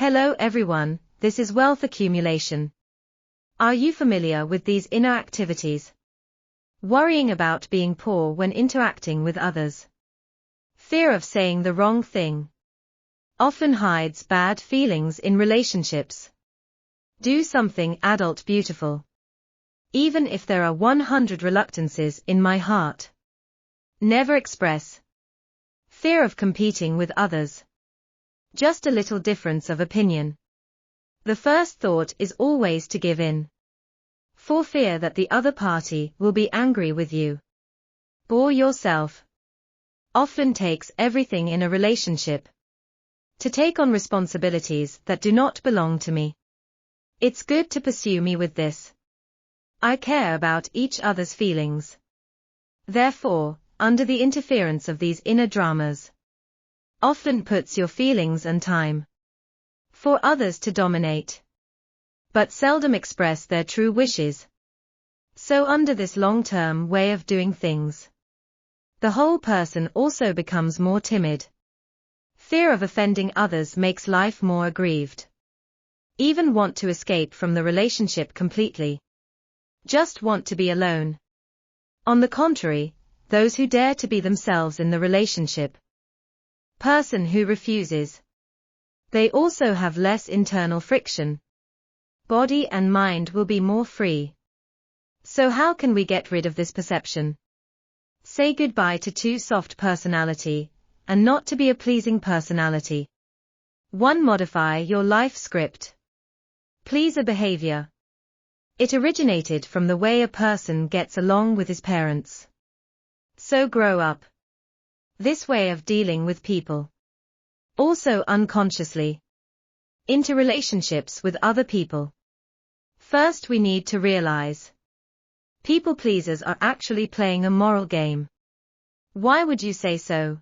Hello everyone, this is wealth accumulation. Are you familiar with these inner activities? Worrying about being poor when interacting with others. Fear of saying the wrong thing. Often hides bad feelings in relationships. Do something adult beautiful. Even if there are 100 reluctances in my heart. Never express. Fear of competing with others. Just a little difference of opinion. The first thought is always to give in. For fear that the other party will be angry with you. Bore yourself. Often takes everything in a relationship. To take on responsibilities that do not belong to me. It's good to pursue me with this. I care about each other's feelings. Therefore, under the interference of these inner dramas, often puts your feelings and time for others to dominate, but seldom express their true wishes. So under this long-term way of doing things, the whole person also becomes more timid. Fear of offending others makes life more aggrieved. Even want to escape from the relationship completely. Just want to be alone. On the contrary, those who dare to be themselves in the relationship. Person who refuses. They also have less internal friction. Body and mind will be more free. So how can we get rid of this perception? Say goodbye to too soft personality, and not to be a pleasing personality. 1. Modify your life script. Pleaser behavior. It originated from the way a person gets along with his parents. So grow up. This way of dealing with people. Also unconsciously. Into relationships with other people. First we need to realize. People pleasers are actually playing a moral game. Why would you say so?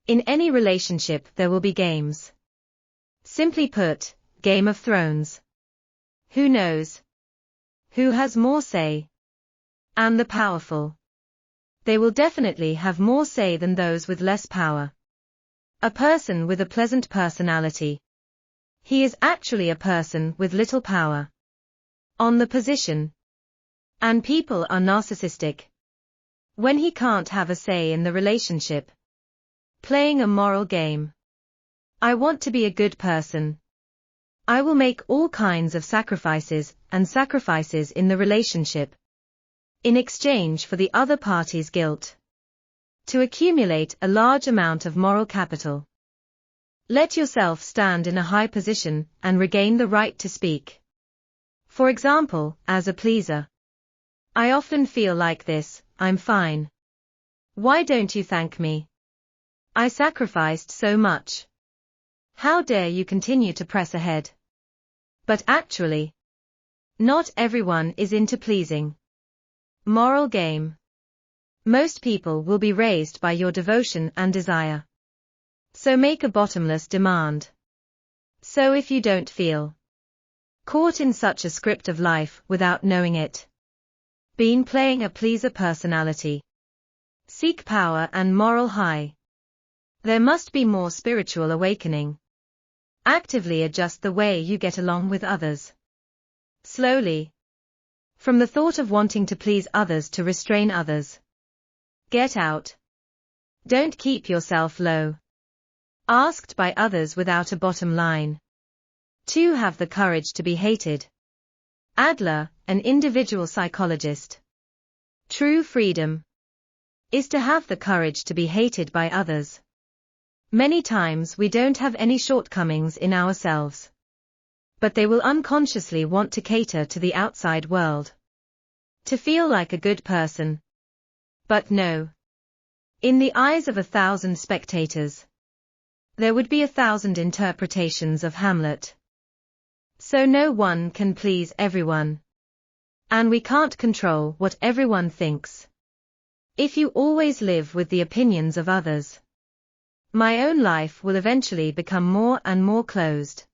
In any relationship there will be games. Simply put, Game of Thrones. Who knows? Who has more say? And the powerful. They will definitely have more say than those with less power. A person with a pleasant personality. He is actually a person with little power. On the position. And people are narcissistic. When he can't have a say in the relationship. Playing a moral game. I want to be a good person. I will make all kinds of sacrifices in the relationship. In exchange for the other party's guilt. To accumulate a large amount of moral capital. Let yourself stand in a high position and regain the right to speak. For example, as a pleaser. I often feel like this, I'm fine. Why don't you thank me? I sacrificed so much. How dare you continue to press ahead? But actually, not everyone is into pleasing. Moral game. Most people will be raised by your devotion and desire. So make a bottomless demand. So if you don't feel caught in such a script of life without knowing it, been playing a pleaser personality. Seek power and moral high. There must be more spiritual awakening. Actively adjust the way you get along with others. Slowly. From the thought of wanting to please others to restrain others. Get out. Don't keep yourself low. Asked by others without a bottom line. 2. Have the courage to be hated. Adler, an individual psychologist. True freedom is to have the courage to be hated by others. Many times we don't have any shortcomings in ourselves. But they will unconsciously want to cater to the outside world. To feel like a good person. But no. In the eyes of 1,000 spectators, there would be 1,000 interpretations of Hamlet. So no one can please everyone. And we can't control what everyone thinks. If you always live with the opinions of others, my own life will eventually become more and more closed.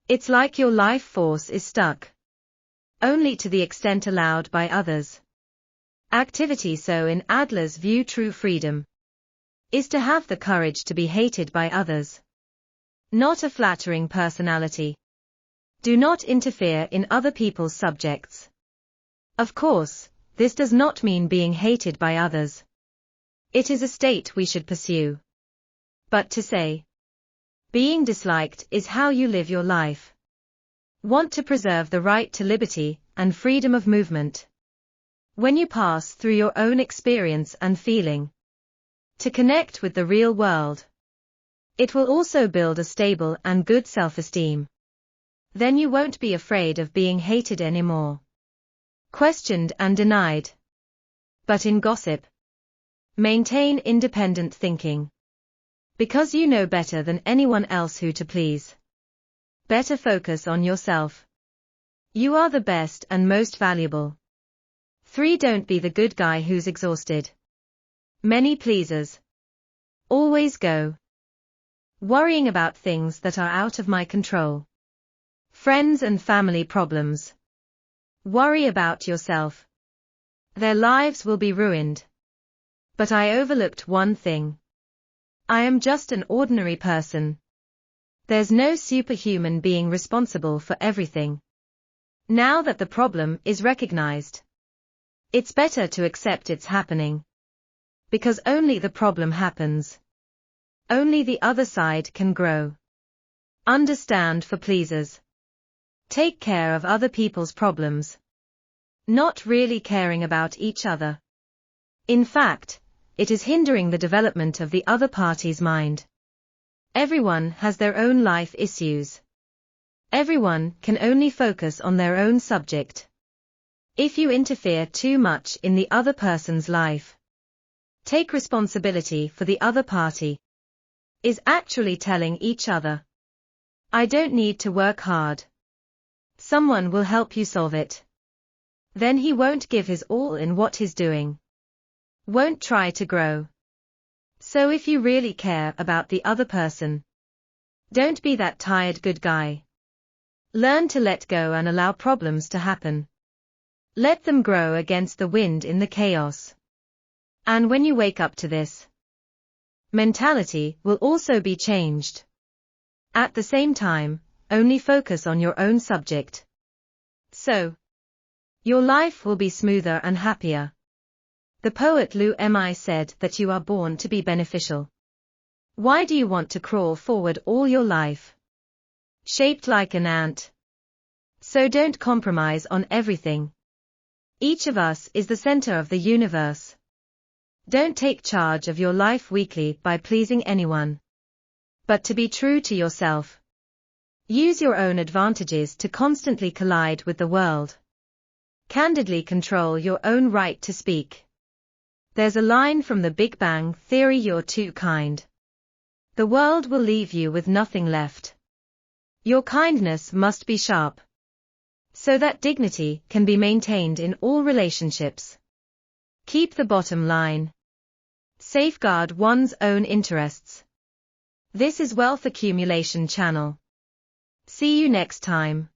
It's like your life force is stuck. Only to the extent allowed by others. Activity. So in Adler's view, true freedom is to have the courage to be hated by others. Not a flattering personality. Do not interfere in other people's subjects. Of course, this does not mean being hated by others. It is a state we should pursue. But to say, being disliked is how you live your life. Want to preserve the right to liberty and freedom of movement. When you pass through your own experience and feeling, to connect with the real world, it will also build a stable and good self-esteem. Then you won't be afraid of being hated anymore, questioned and denied. But in gossip, maintain independent thinking. Because you know better than anyone else who to please. Better focus on yourself. You are the best and most valuable. 3. Don't be the good guy who's exhausted. Many pleasers. Always go worrying about things that are out of my control. Friends and family problems. Worry about yourself. Their lives will be ruined. But I overlooked one thing. I am just an ordinary person. There's no superhuman being responsible for everything. Now that the problem is recognized, it's better to accept it's happening. Because only the problem happens. Only the other side can grow. Understand for pleasers. Take care of other people's problems. Not really caring about each other. In fact, it is hindering the development of the other party's mind. Everyone has their own life issues. Everyone can only focus on their own subject. If you interfere too much in the other person's life, take responsibility for the other party. Is actually telling each other, I don't need to work hard. Someone will help you solve it. Then he won't give his all in what he's doing. Won't try to grow. So if you really care about the other person, don't be that tired good guy. Learn to let go and allow problems to happen. Let them grow against the wind in the chaos. And when you wake up to this, mentality will also be changed. At the same time, only focus on your own subject. So, your life will be smoother and happier. The poet Lu Mi said that you are born to be beneficial. Why do you want to crawl forward all your life? Shaped like an ant. So don't compromise on everything. Each of us is the center of the universe. Don't take charge of your life weakly by pleasing anyone. But to be true to yourself. Use your own advantages to constantly collide with the world. Candidly control your own right to speak. There's a line from the Big Bang Theory: you're too kind. The world will leave you with nothing left. Your kindness must be sharp, so that dignity can be maintained in all relationships. Keep the bottom line. Safeguard one's own interests. This is Wealth Accumulation Channel. See you next time.